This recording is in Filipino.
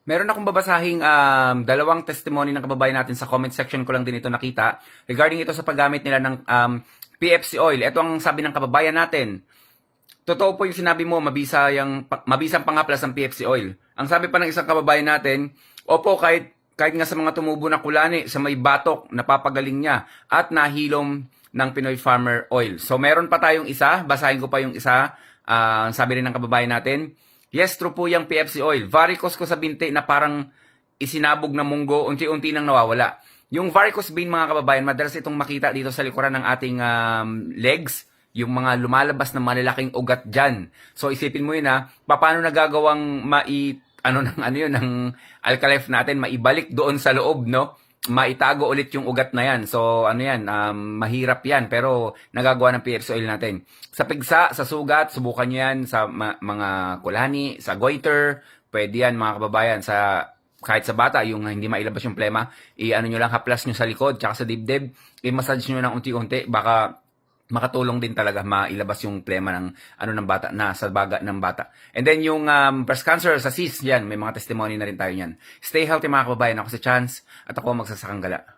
Meron akong babasahing dalawang testimony ng kababayan natin sa comment section ko lang din ito nakita regarding ito sa paggamit nila ng PFC oil. Ito ang sabi ng kababayan natin. Totoo po yung sinabi mo, mabisang pangaplas ng PFC oil. Ang sabi pa ng isang kababayan natin, opo, kahit nga sa mga tumubo na kulani, sa may batok, napapagaling niya at nahilom ng Pinoy Farmer Oil. So meron pa tayong isa, basahin ko pa yung isa. Sabi rin ng kababayan natin, yes, true po yung PFC oil. Varicose ko sa binti na parang isinabog na munggo, unti-unti nang nawawala. Yung varicose vein, mga kababayan, madalas itong makita dito sa likuran ng ating legs, yung mga lumalabas na malalaking ugat dyan. So isipin mo yun paano nagagawang ng Alkalef natin, maibalik doon sa loob, no? Maitago ulit yung ugat na yan. So, mahirap yan. Pero, nagagawa ng PFC oil natin. Sa pigsa, sa sugat, subukan nyo yan sa mga kulani, sa goiter. Pwede yan, mga kababayan. Kahit sa bata, yung hindi mailabas yung plema, nyo lang, haplas nyo sa likod, tsaka sa dibdib, i-massage nyo ng unti-unti, baka makatulong din talaga mailabas yung plema ng bata na sa baga ng bata. And then yung breast cancer sa cyst, yan, may mga testimony na rin tayo niyan. Stay healthy, mga kababayan. Ako si Chance at ako magsasakang gala.